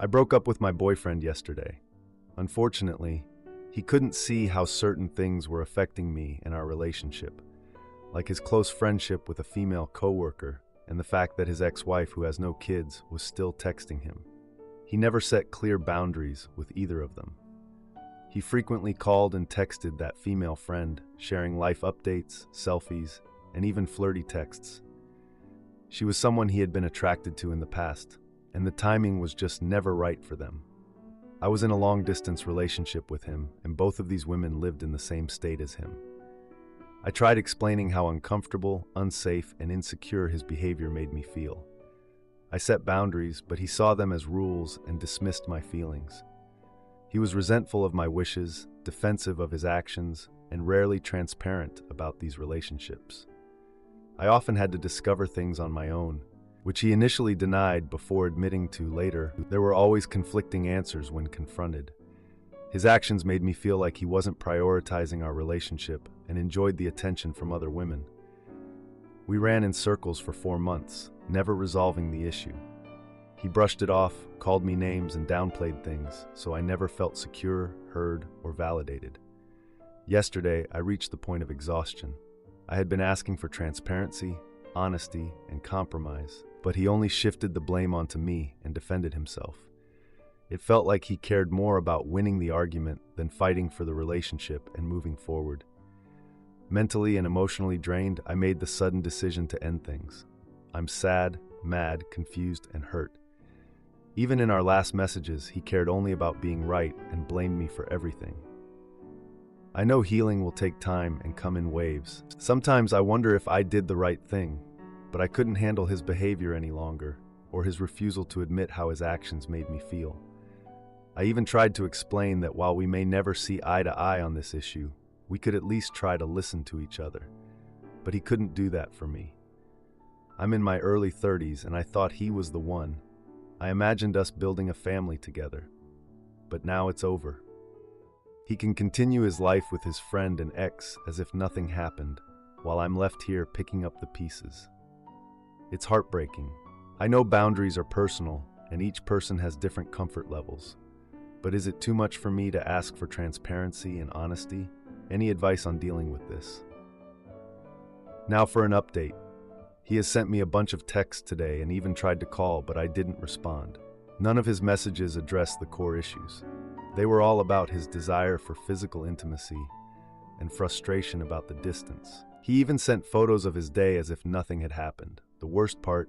I broke up with my boyfriend yesterday. Unfortunately, he couldn't see how certain things were affecting me and our relationship, like his close friendship with a female coworker and the fact that his ex-wife, who has no kids, was still texting him. He never set clear boundaries with either of them. He frequently called and texted that female friend, sharing life updates, selfies, and even flirty texts. She was someone he had been attracted to in the past, and the timing was just never right for them. I was in a long-distance relationship with him, and both of these women lived in the same state as him. I tried explaining how uncomfortable, unsafe, and insecure his behavior made me feel. I set boundaries, but he saw them as rules and dismissed my feelings. He was resentful of my wishes, defensive of his actions, and rarely transparent about these relationships. I often had to discover things on my own, which he initially denied before admitting to later. There were always conflicting answers when confronted. His actions made me feel like he wasn't prioritizing our relationship and enjoyed the attention from other women. We ran in circles for 4 months, never resolving the issue. He brushed it off, called me names, and downplayed things, so I never felt secure, heard, or validated. Yesterday, I reached the point of exhaustion. I had been asking for transparency, honesty, and compromise, but he only shifted the blame onto me and defended himself. It felt like he cared more about winning the argument than fighting for the relationship and moving forward. Mentally and emotionally drained, I made the sudden decision to end things. I'm sad, mad, confused, and hurt. Even in our last messages, he cared only about being right and blamed me for everything. I know healing will take time and come in waves. Sometimes I wonder if I did the right thing, but I couldn't handle his behavior any longer, or his refusal to admit how his actions made me feel. I even tried to explain that while we may never see eye to eye on this issue, we could at least try to listen to each other. But he couldn't do that for me. I'm in my early 30s and I thought he was the one. I imagined us building a family together. But now it's over. He can continue his life with his friend and ex as if nothing happened, while I'm left here picking up the pieces. It's heartbreaking. I know boundaries are personal, and each person has different comfort levels. But is it too much for me to ask for transparency and honesty? Any advice on dealing with this? Now for an update. He has sent me a bunch of texts today and even tried to call, but I didn't respond. None of his messages addressed the core issues. They were all about his desire for physical intimacy and frustration about the distance. He even sent photos of his day as if nothing had happened. The worst part,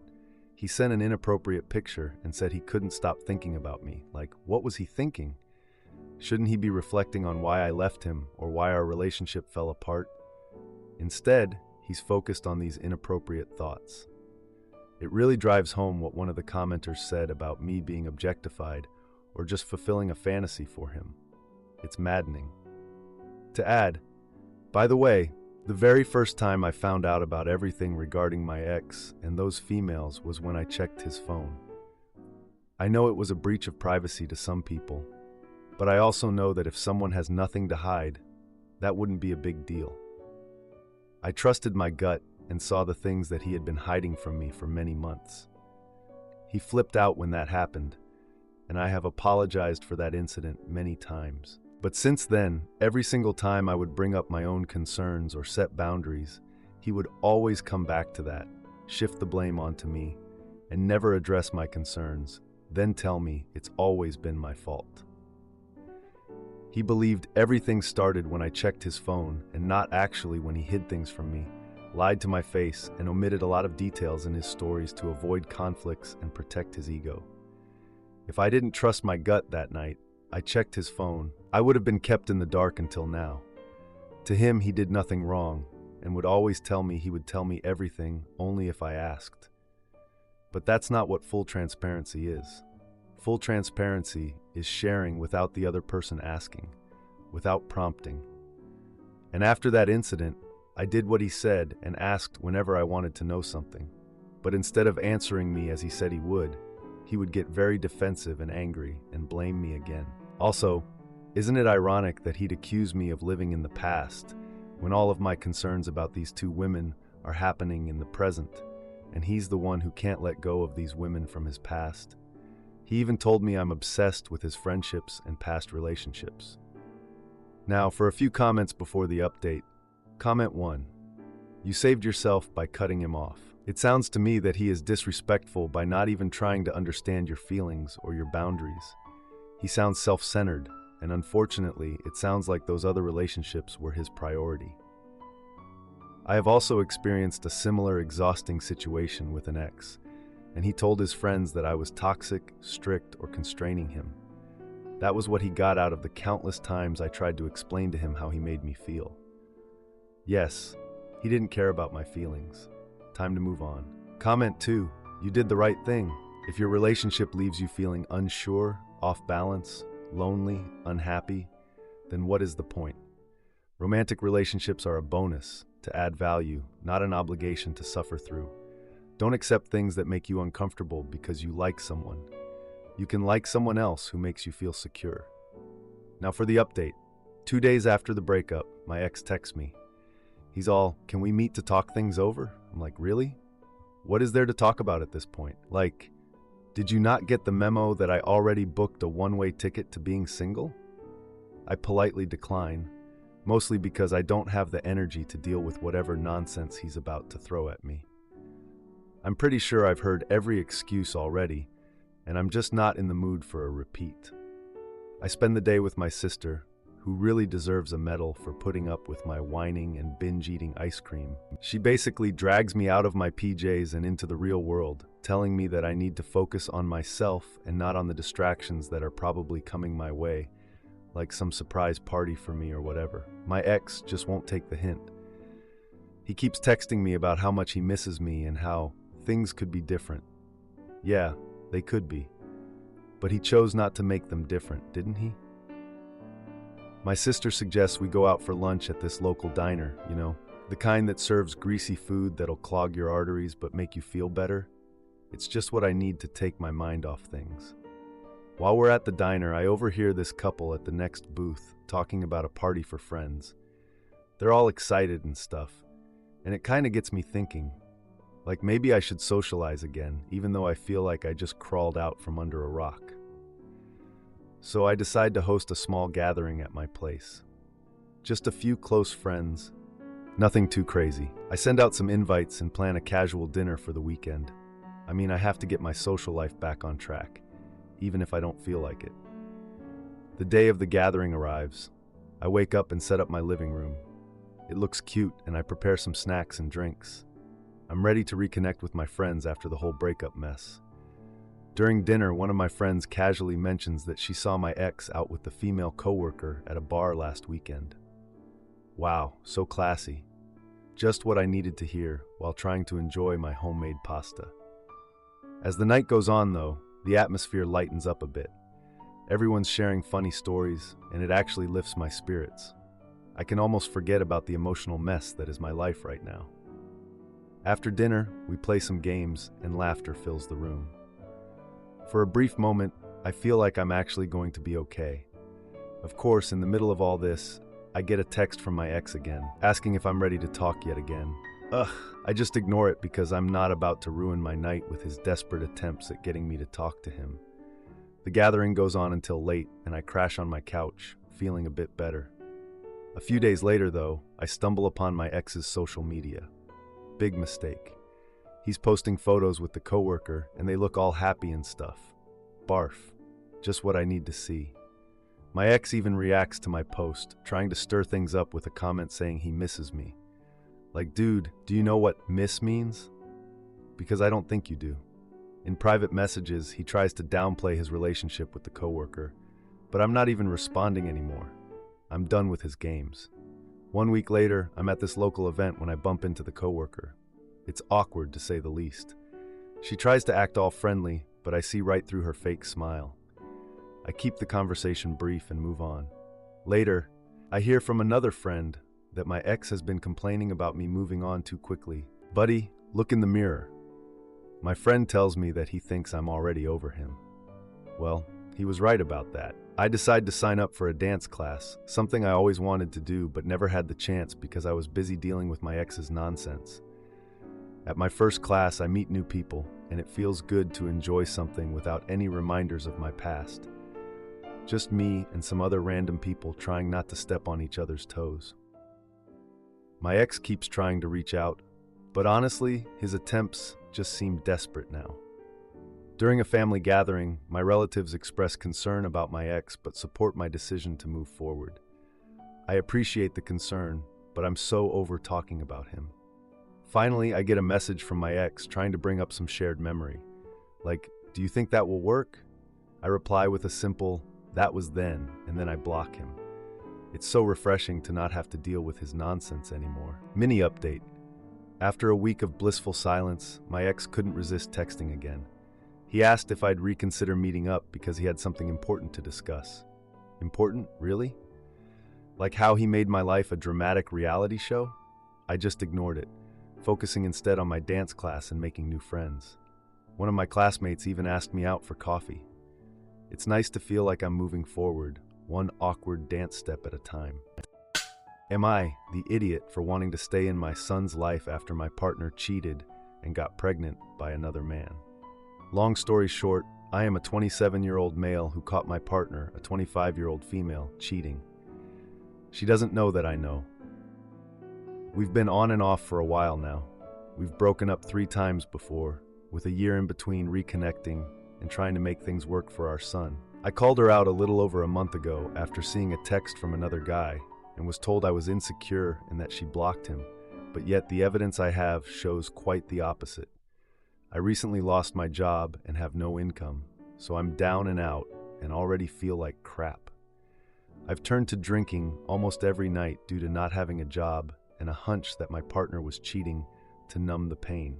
he sent an inappropriate picture and said he couldn't stop thinking about me. Like, what was he thinking? Shouldn't he be reflecting on why I left him or why our relationship fell apart? Instead, he's focused on these inappropriate thoughts. It really drives home what one of the commenters said about me being objectified or just fulfilling a fantasy for him. It's maddening. To add, by the way, the very first time I found out about everything regarding my ex and those females was when I checked his phone. I know it was a breach of privacy to some people, but I also know that if someone has nothing to hide, that wouldn't be a big deal. I trusted my gut and saw the things that he had been hiding from me for many months. He flipped out when that happened, and I have apologized for that incident many times. But since then, every single time I would bring up my own concerns or set boundaries, he would always come back to that, shift the blame onto me, and never address my concerns, then tell me it's always been my fault. He believed everything started when I checked his phone and not actually when he hid things from me, lied to my face, and omitted a lot of details in his stories to avoid conflicts and protect his ego. If I didn't trust my gut that night, I checked his phone, I would have been kept in the dark until now. To him, he did nothing wrong and would always tell me he would tell me everything only if I asked. But that's not what full transparency is. Full transparency is sharing without the other person asking, without prompting. And after that incident, I did what he said and asked whenever I wanted to know something. But instead of answering me as he said he would get very defensive and angry and blame me again. Also, isn't it ironic that he'd accuse me of living in the past when all of my concerns about these two women are happening in the present, and he's the one who can't let go of these women from his past? He even told me I'm obsessed with his friendships and past relationships. Now, for a few comments before the update. Comment 1. You saved yourself by cutting him off. It sounds to me that he is disrespectful by not even trying to understand your feelings or your boundaries. He sounds self-centered, and unfortunately, it sounds like those other relationships were his priority. I have also experienced a similar exhausting situation with an ex, and he told his friends that I was toxic, strict, or constraining him. That was what he got out of the countless times I tried to explain to him how he made me feel. Yes, he didn't care about my feelings. Time to move on. Comment 2. You did the right thing. If your relationship leaves you feeling unsure, off balance, lonely, unhappy, then what is the point? Romantic relationships are a bonus to add value, not an obligation to suffer through. Don't accept things that make you uncomfortable because you like someone. You can like someone else who makes you feel secure. Now for the update. 2 days after the breakup, my ex texts me. He's all, "Can we meet to talk things over?" I'm like, really? What is there to talk about at this point? Like, did you not get the memo that I already booked a one-way ticket to being single? I politely decline, mostly because I don't have the energy to deal with whatever nonsense he's about to throw at me. I'm pretty sure I've heard every excuse already, and I'm just not in the mood for a repeat. I spend the day with my sister, who really deserves a medal for putting up with my whining and binge-eating ice cream. She basically drags me out of my PJs and into the real world, telling me that I need to focus on myself and not on the distractions that are probably coming my way, like some surprise party for me or whatever. My ex just won't take the hint. He keeps texting me about how much he misses me and how things could be different. Yeah, they could be. But he chose not to make them different, didn't he? My sister suggests we go out for lunch at this local diner, the kind that serves greasy food that'll clog your arteries but make you feel better. It's just what I need to take my mind off things. While we're at the diner, I overhear this couple at the next booth talking about a party for friends. They're all excited and stuff, and it kind of gets me thinking, like maybe I should socialize again, even though I feel like I just crawled out from under a rock. So I decide to host a small gathering at my place. Just a few close friends, nothing too crazy. I send out some invites and plan a casual dinner for the weekend. I mean, I have to get my social life back on track, even if I don't feel like it. The day of the gathering arrives. I wake up and set up my living room. It looks cute, and I prepare some snacks and drinks. I'm ready to reconnect with my friends after the whole breakup mess. During dinner, one of my friends casually mentions that she saw my ex out with the female coworker at a bar last weekend. Wow, so classy. Just what I needed to hear while trying to enjoy my homemade pasta. As the night goes on, though, the atmosphere lightens up a bit. Everyone's sharing funny stories, and it actually lifts my spirits. I can almost forget about the emotional mess that is my life right now. After dinner, we play some games, and laughter fills the room. For a brief moment, I feel like I'm actually going to be okay. Of course, in the middle of all this, I get a text from my ex again, asking if I'm ready to talk yet again. I just ignore it because I'm not about to ruin my night with his desperate attempts at getting me to talk to him. The gathering goes on until late, and I crash on my couch, feeling a bit better. A few days later, though, I stumble upon my ex's social media. Big mistake. He's posting photos with the coworker, and they look all happy and stuff. Barf. Just what I need to see. My ex even reacts to my post, trying to stir things up with a comment saying he misses me. Like, dude, do you know what miss means? Because I don't think you do. In private messages, he tries to downplay his relationship with the coworker, but I'm not even responding anymore. I'm done with his games. 1 week later, I'm at this local event when I bump into the coworker. It's awkward, to say the least. She tries to act all friendly, but I see right through her fake smile. I keep the conversation brief and move on. Later, I hear from another friend that my ex has been complaining about me moving on too quickly. Buddy, look in the mirror. My friend tells me that he thinks I'm already over him. Well, he was right about that. I decide to sign up for a dance class, something I always wanted to do but never had the chance because I was busy dealing with my ex's nonsense. At my first class, I meet new people, and it feels good to enjoy something without any reminders of my past. Just me and some other random people trying not to step on each other's toes. My ex keeps trying to reach out, but honestly, his attempts just seem desperate now. During a family gathering, my relatives express concern about my ex but support my decision to move forward. I appreciate the concern, but I'm so over talking about him. Finally, I get a message from my ex trying to bring up some shared memory. Like, "Do you think that will work?" I reply with a simple, "That was then," and then I block him. It's so refreshing to not have to deal with his nonsense anymore. Mini update. After a week of blissful silence, my ex couldn't resist texting again. He asked if I'd reconsider meeting up because he had something important to discuss. Important? Really? Like how he made my life a dramatic reality show? I just ignored it, focusing instead on my dance class and making new friends. One of my classmates even asked me out for coffee. It's nice to feel like I'm moving forward, one awkward dance step at a time. Am I the idiot for wanting to stay in my son's life after my partner cheated and got pregnant by another man? Long story short, I am a 27-year-old male who caught my partner, a 25-year-old female, cheating. She doesn't know that I know. We've been on and off for a while now. We've broken up 3 times before, with a year in between reconnecting and trying to make things work for our son. I called her out a little over a month ago after seeing a text from another guy and was told I was insecure and that she blocked him, but yet the evidence I have shows quite the opposite. I recently lost my job and have no income, so I'm down and out and already feel like crap. I've turned to drinking almost every night due to not having a job and a hunch that my partner was cheating to numb the pain.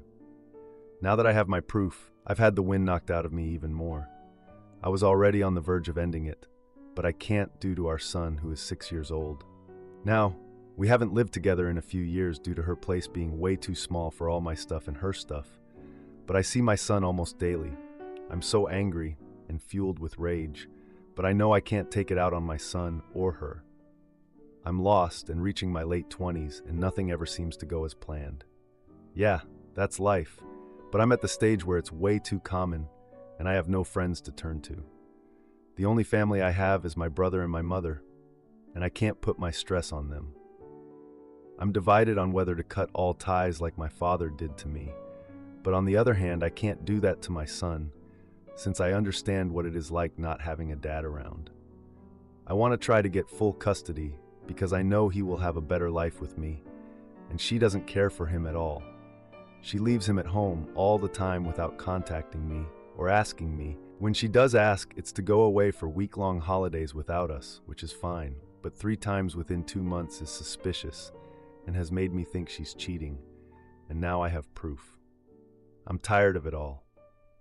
Now that I have my proof, I've had the wind knocked out of me even more. I was already on the verge of ending it, but I can't due to our son who is 6 years old. Now, we haven't lived together in a few years due to her place being way too small for all my stuff and her stuff, but I see my son almost daily. I'm so angry and fueled with rage, but I know I can't take it out on my son or her. I'm lost and reaching my late 20s and nothing ever seems to go as planned. Yeah, that's life, but I'm at the stage where it's way too common and I have no friends to turn to. The only family I have is my brother and my mother, and I can't put my stress on them. I'm divided on whether to cut all ties like my father did to me, but on the other hand, I can't do that to my son, since I understand what it is like not having a dad around. I want to try to get full custody because I know he will have a better life with me, and she doesn't care for him at all. She leaves him at home all the time without contacting me or asking me. When she does ask, it's to go away for week-long holidays without us, which is fine, but 3 times within 2 months is suspicious and has made me think she's cheating, and now I have proof. I'm tired of it all.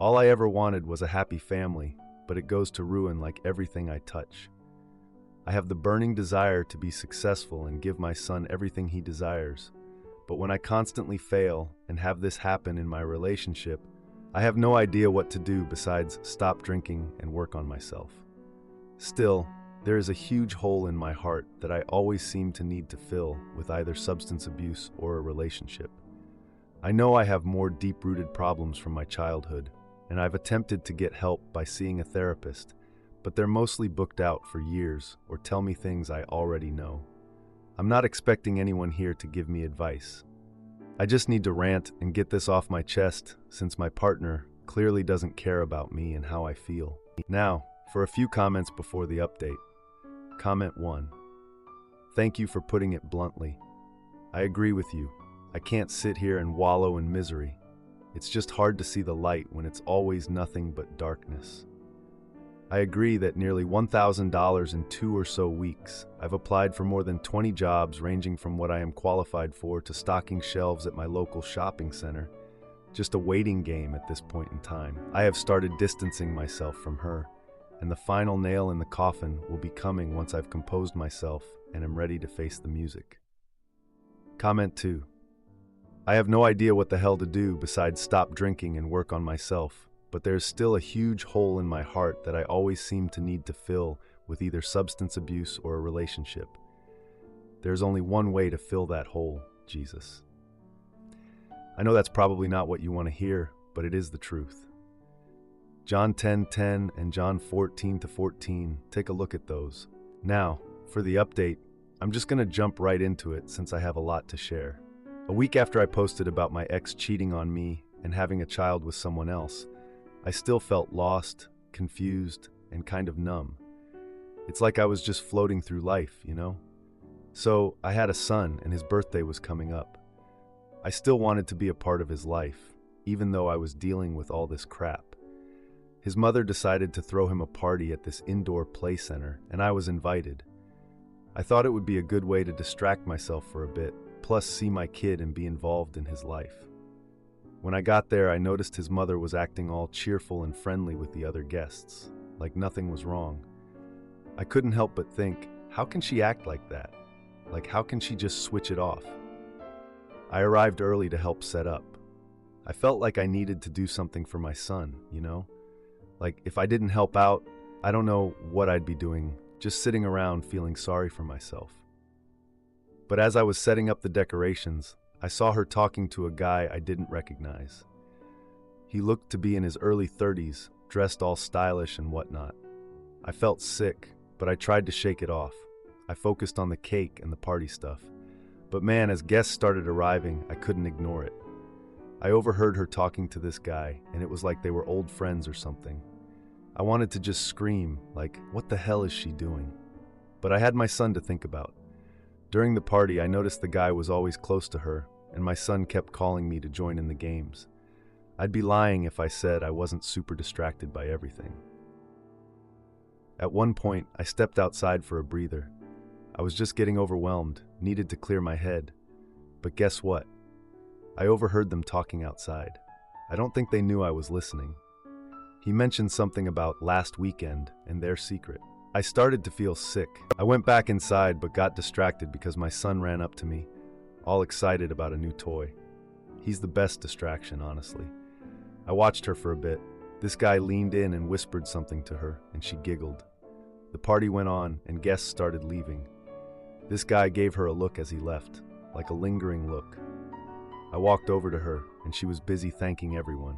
All I ever wanted was a happy family, but it goes to ruin like everything I touch. I have the burning desire to be successful and give my son everything he desires, but when I constantly fail and have this happen in my relationship, I have no idea what to do besides stop drinking and work on myself. Still, there is a huge hole in my heart that I always seem to need to fill with either substance abuse or a relationship. I know I have more deep-rooted problems from my childhood, and I've attempted to get help by seeing a therapist, but they're mostly booked out for years or tell me things I already know. I'm not expecting anyone here to give me advice. I just need to rant and get this off my chest since my partner clearly doesn't care about me and how I feel. Now, for a few comments before the update. Comment 1. Thank you for putting it bluntly. I agree with you. I can't sit here and wallow in misery. It's just hard to see the light when it's always nothing but darkness. I agree that nearly $1,000 in 2 or so weeks, I've applied for more than 20 jobs ranging from what I am qualified for to stocking shelves at my local shopping center. Just a waiting game at this point in time. I have started distancing myself from her, and the final nail in the coffin will be coming once I've composed myself and am ready to face the music. Comment 2. I have no idea what the hell to do besides stop drinking and work on myself, but there's still a huge hole in my heart that I always seem to need to fill with either substance abuse or a relationship. There's only one way to fill that hole, Jesus. I know that's probably not what you want to hear, but it is the truth. John 10:10 and John 14:14, take a look at those. Now, for the update, I'm just going to jump right into it since I have a lot to share. A week after I posted about my ex cheating on me and having a child with someone else, I still felt lost, confused, and kind of numb. It's like I was just floating through life, you know? So, I had a son and his birthday was coming up. I still wanted to be a part of his life, even though I was dealing with all this crap. His mother decided to throw him a party at this indoor play center, and I was invited. I thought it would be a good way to distract myself for a bit, plus see my kid and be involved in his life. When I got there, I noticed his mother was acting all cheerful and friendly with the other guests, like nothing was wrong. I couldn't help but think, how can she act like that? Like, how can she just switch it off? I arrived early to help set up. I felt like I needed to do something for my son, you know? Like, if I didn't help out, I don't know what I'd be doing, just sitting around feeling sorry for myself. But as I was setting up the decorations, I saw her talking to a guy I didn't recognize. He looked to be in his early 30s, dressed all stylish and whatnot. I felt sick, but I tried to shake it off. I focused on the cake and the party stuff. But man, as guests started arriving, I couldn't ignore it. I overheard her talking to this guy, and it was like they were old friends or something. I wanted to just scream, like, what the hell is she doing? But I had my son to think about. During the party, I noticed the guy was always close to her, and my son kept calling me to join in the games. I'd be lying if I said I wasn't super distracted by everything. At one point, I stepped outside for a breather. I was just getting overwhelmed, needed to clear my head. But guess what? I overheard them talking outside. I don't think they knew I was listening. He mentioned something about last weekend and their secret. I started to feel sick. I went back inside but got distracted because my son ran up to me, all excited about a new toy. He's the best distraction, honestly. I watched her for a bit. This guy leaned in and whispered something to her, and she giggled. The party went on, and guests started leaving. This guy gave her a look as he left, like a lingering look. I walked over to her, and she was busy thanking everyone.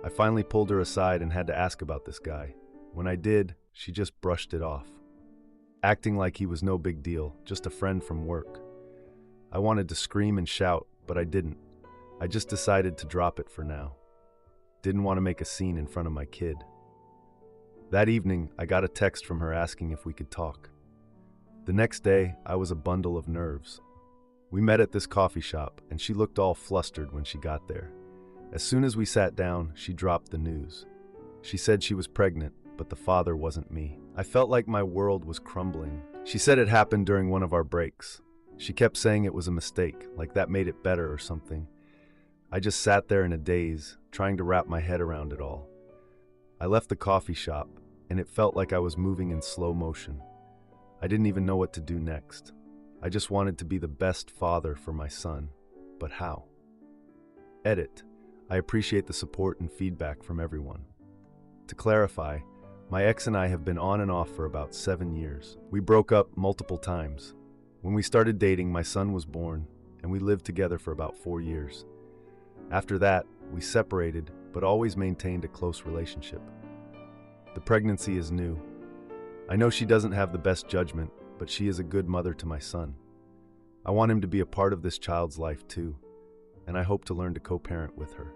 I finally pulled her aside and had to ask about this guy. When I did, she just brushed it off, acting like he was no big deal, just a friend from work. I wanted to scream and shout, but I didn't. I just decided to drop it for now. Didn't want to make a scene in front of my kid. That evening, I got a text from her asking if we could talk. The next day, I was a bundle of nerves. We met at this coffee shop, and she looked all flustered when she got there. As soon as we sat down, she dropped the news. She said she was pregnant, but the father wasn't me. I felt like my world was crumbling. She said it happened during one of our breaks. She kept saying it was a mistake, like that made it better or something. I just sat there in a daze, trying to wrap my head around it all. I left the coffee shop, and it felt like I was moving in slow motion. I didn't even know what to do next. I just wanted to be the best father for my son. But how? Edit. I appreciate the support and feedback from everyone. To clarify, my ex and I have been on and off for about 7 years. We broke up multiple times. When we started dating, my son was born, and we lived together for about 4 years. After that, we separated, but always maintained a close relationship. The pregnancy is new. I know she doesn't have the best judgment, but she is a good mother to my son. I want him to be a part of this child's life too, and I hope to learn to co-parent with her.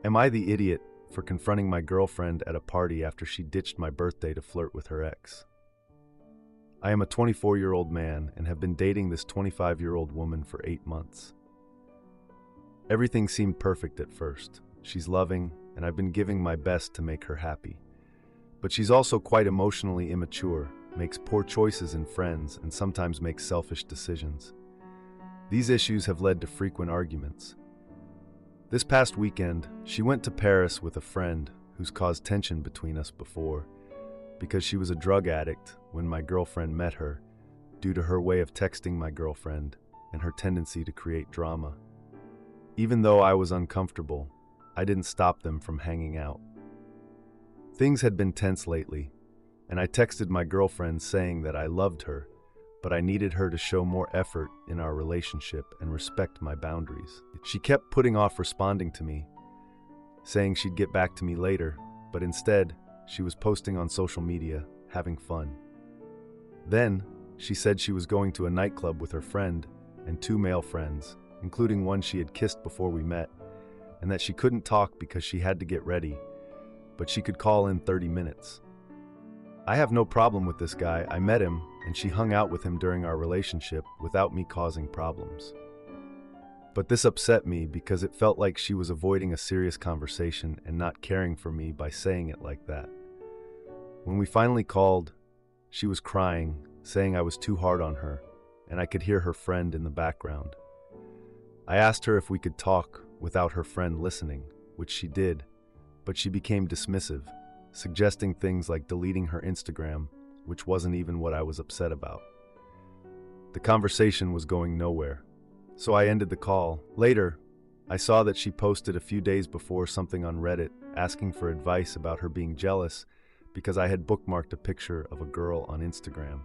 Am I the idiot for confronting my girlfriend at a party after she ditched my birthday to flirt with her ex? I am a 24-year-old man and have been dating this 25-year-old woman for 8 months. Everything seemed perfect at first. She's loving, and I've been giving my best to make her happy. But she's also quite emotionally immature, makes poor choices in friends, and sometimes makes selfish decisions. These issues have led to frequent arguments. This past weekend, she went to Paris with a friend who's caused tension between us before, because she was a drug addict when my girlfriend met her, due to her way of texting my girlfriend and her tendency to create drama. Even though I was uncomfortable, I didn't stop them from hanging out. Things had been tense lately, and I texted my girlfriend saying that I loved her, but I needed her to show more effort in our relationship and respect my boundaries. She kept putting off responding to me, saying she'd get back to me later, but instead, she was posting on social media, having fun. Then, she said she was going to a nightclub with her friend and 2 male friends, including one she had kissed before we met, and that she couldn't talk because she had to get ready, but she could call in 30 minutes. I have no problem with this guy. I met him, and she hung out with him during our relationship without me causing problems. But this upset me because it felt like she was avoiding a serious conversation and not caring for me by saying it like that. When we finally called, she was crying, saying I was too hard on her, and I could hear her friend in the background. I asked her if we could talk without her friend listening, which she did, but she became dismissive, suggesting things like deleting her Instagram, which wasn't even what I was upset about. The conversation was going nowhere, so I ended the call. Later, I saw that she posted a few days before something on Reddit asking for advice about her being jealous because I had bookmarked a picture of a girl on Instagram.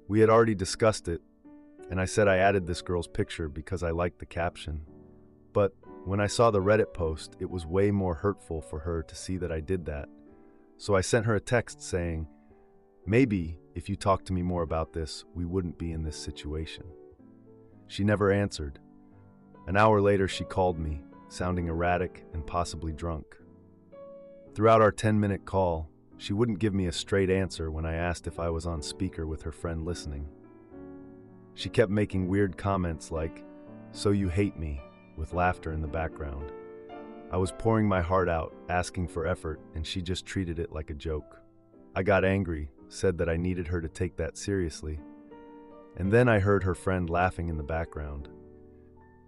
We had already discussed it, and I said I added this girl's picture because I liked the caption. But when I saw the Reddit post, it was way more hurtful for her to see that I did that. So I sent her a text saying, maybe if you talked to me more about this, we wouldn't be in this situation. She never answered. An hour later, she called me, sounding erratic and possibly drunk. Throughout our 10-minute call, she wouldn't give me a straight answer when I asked if I was on speaker with her friend listening. She kept making weird comments like, "So you hate me," with laughter in the background. I was pouring my heart out, asking for effort, and she just treated it like a joke. I got angry, said that I needed her to take that seriously, and then I heard her friend laughing in the background.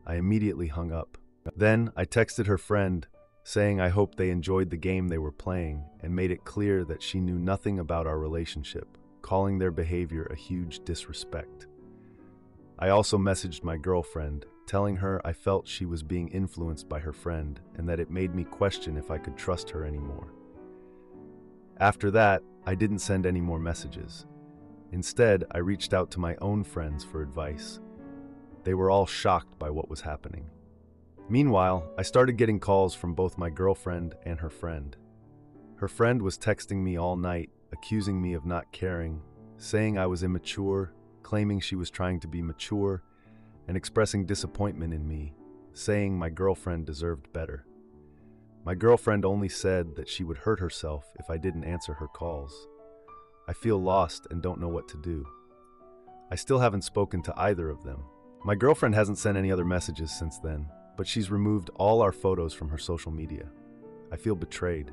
I immediately hung up. Then I texted her friend, saying I hoped they enjoyed the game they were playing and made it clear that she knew nothing about our relationship, calling their behavior a huge disrespect. I also messaged my girlfriend, telling her I felt she was being influenced by her friend and that it made me question if I could trust her anymore. After that, I didn't send any more messages. Instead, I reached out to my own friends for advice. They were all shocked by what was happening. Meanwhile, I started getting calls from both my girlfriend and her friend. Her friend was texting me all night, accusing me of not caring, saying I was immature, claiming she was trying to be mature, and expressing disappointment in me, saying my girlfriend deserved better. My girlfriend only said that she would hurt herself if I didn't answer her calls. I feel lost and don't know what to do. I still haven't spoken to either of them. My girlfriend hasn't sent any other messages since then, but she's removed all our photos from her social media. I feel betrayed.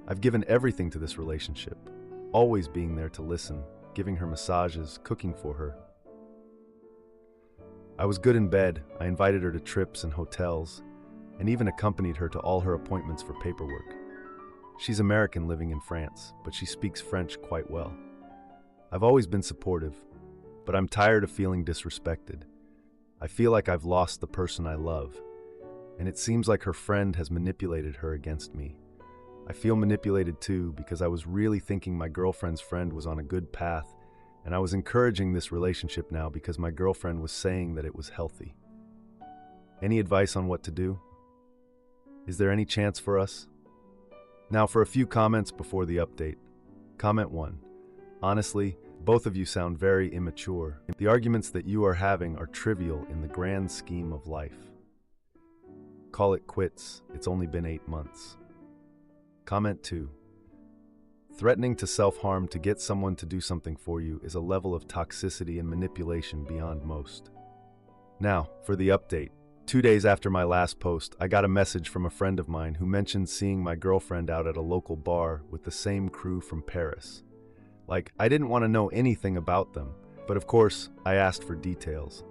I've given everything to this relationship, always being there to listen, giving her massages, cooking for her. I was good in bed. I invited her to trips and hotels, and even accompanied her to all her appointments for paperwork. She's American living in France, but she speaks French quite well. I've always been supportive, but I'm tired of feeling disrespected. I feel like I've lost the person I love, and it seems like her friend has manipulated her against me. I feel manipulated too because I was really thinking my girlfriend's friend was on a good path, and I was encouraging this relationship now because my girlfriend was saying that it was healthy. Any advice on what to do? Is there any chance for us? Now for a few comments before the update. Comment 1. Honestly, both of you sound very immature. The arguments that you are having are trivial in the grand scheme of life. Call it quits. It's only been 8 months. Comment 2. Threatening to self-harm to get someone to do something for you is a level of toxicity and manipulation beyond most. Now, for the update. 2 days after my last post, I got a message from a friend of mine who mentioned seeing my girlfriend out at a local bar with the same crew from Paris. Like, I didn't want to know anything about them, but of course, I asked for details.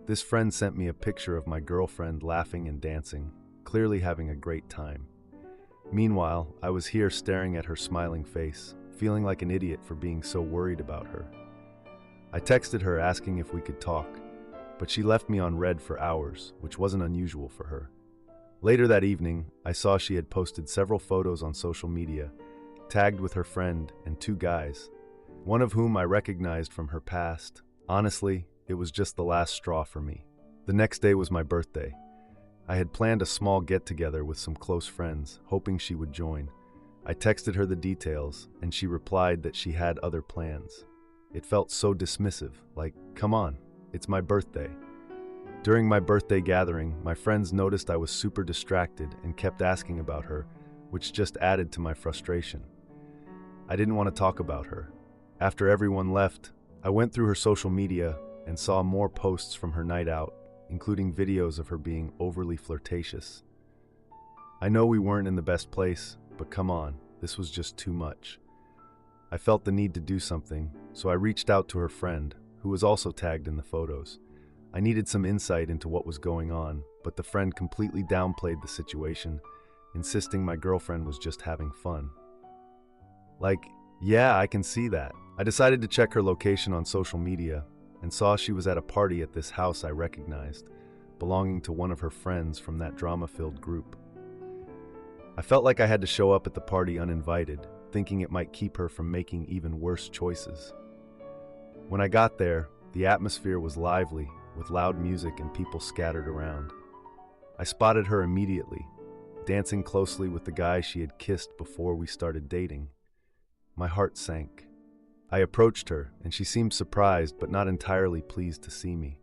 This friend sent me a picture of my girlfriend laughing and dancing, clearly having a great time. Meanwhile, I was here staring at her smiling face, feeling like an idiot for being so worried about her. I texted her asking if we could talk, but she left me on read for hours, which wasn't unusual for her. Later that evening, I saw she had posted several photos on social media, tagged with her friend and 2 guys, one of whom I recognized from her past. Honestly, it was just the last straw for me. The next day was my birthday. I had planned a small get-together with some close friends, hoping she would join. I texted her the details, and she replied that she had other plans. It felt so dismissive, like, come on, it's my birthday. During my birthday gathering, my friends noticed I was super distracted and kept asking about her, which just added to my frustration. I didn't want to talk about her. After everyone left, I went through her social media and saw more posts from her night out, including videos of her being overly flirtatious. I know we weren't in the best place, but come on, this was just too much. I felt the need to do something, so I reached out to her friend, who was also tagged in the photos. I needed some insight into what was going on, but the friend completely downplayed the situation, insisting my girlfriend was just having fun. Like, yeah, I can see that. I decided to check her location on social media and saw she was at a party at this house I recognized, belonging to one of her friends from that drama-filled group. I felt like I had to show up at the party uninvited, thinking it might keep her from making even worse choices. When I got there, the atmosphere was lively, with loud music and people scattered around. I spotted her immediately, dancing closely with the guy she had kissed before we started dating. My heart sank. I approached her, and she seemed surprised but not entirely pleased to see me.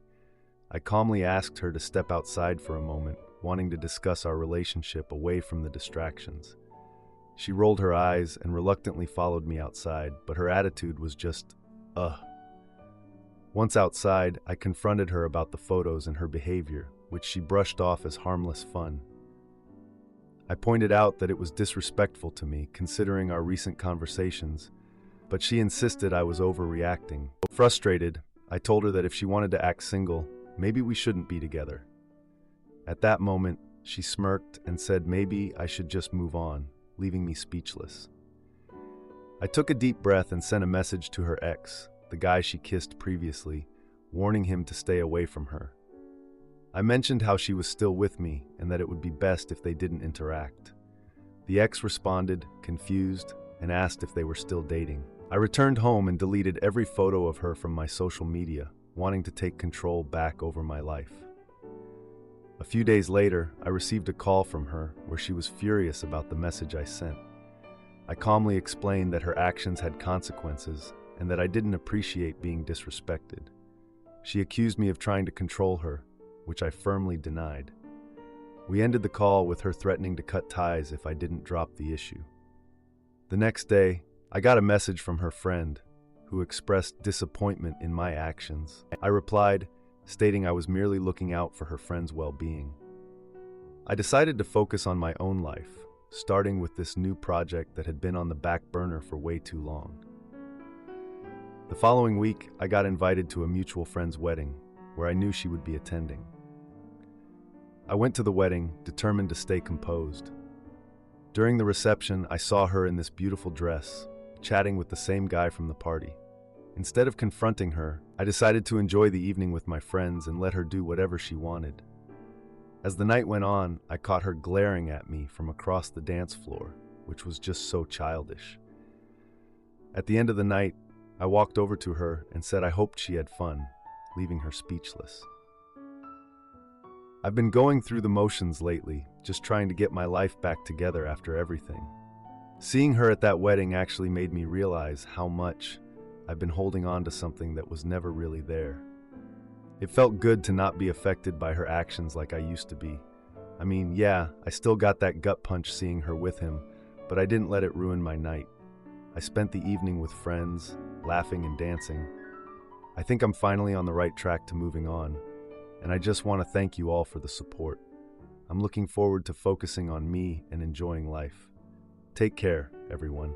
I calmly asked her to step outside for a moment, wanting to discuss our relationship away from the distractions. She rolled her eyes and reluctantly followed me outside, but her attitude was just, ugh. Once outside, I confronted her about the photos and her behavior, which she brushed off as harmless fun. I pointed out that it was disrespectful to me, considering our recent conversations, but she insisted I was overreacting. Frustrated, I told her that if she wanted to act single, maybe we shouldn't be together. At that moment, she smirked and said maybe I should just move on, leaving me speechless. I took a deep breath and sent a message to her ex, the guy she kissed previously, warning him to stay away from her. I mentioned how she was still with me and that it would be best if they didn't interact. The ex responded, confused, and asked if they were still dating. I returned home and deleted every photo of her from my social media, wanting to take control back over my life. A few days later, I received a call from her where she was furious about the message I sent. I calmly explained that her actions had consequences and that I didn't appreciate being disrespected. She accused me of trying to control her, which I firmly denied. We ended the call with her threatening to cut ties if I didn't drop the issue. The next day, I got a message from her friend, who expressed disappointment in my actions. I replied, stating I was merely looking out for her friend's well-being. I decided to focus on my own life, starting with this new project that had been on the back burner for way too long. The following week, I got invited to a mutual friend's wedding, where I knew she would be attending. I went to the wedding, determined to stay composed. During the reception, I saw her in this beautiful dress, chatting with the same guy from the party. Instead of confronting her, I decided to enjoy the evening with my friends and let her do whatever she wanted. As the night went on, I caught her glaring at me from across the dance floor, which was just so childish. At the end of the night, I walked over to her and said I hoped she had fun, leaving her speechless. I've been going through the motions lately, just trying to get my life back together after everything. Seeing her at that wedding actually made me realize how much I've been holding on to something that was never really there. It felt good to not be affected by her actions like I used to be. I mean, yeah, I still got that gut punch seeing her with him, but I didn't let it ruin my night. I spent the evening with friends, laughing and dancing. I think I'm finally on the right track to moving on, and I just want to thank you all for the support. I'm looking forward to focusing on me and enjoying life. Take care, everyone.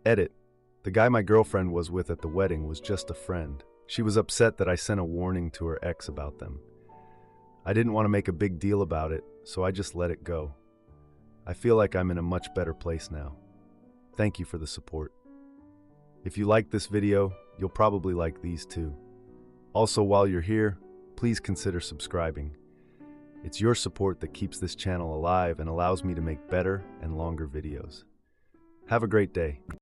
Edit. The guy my girlfriend was with at the wedding was just a friend. She was upset that I sent a warning to her ex about them. I didn't want to make a big deal about it, so I just let it go. I feel like I'm in a much better place now. Thank you for the support. If you liked this video, you'll probably like these too. Also, while you're here, please consider subscribing. It's your support that keeps this channel alive and allows me to make better and longer videos. Have a great day.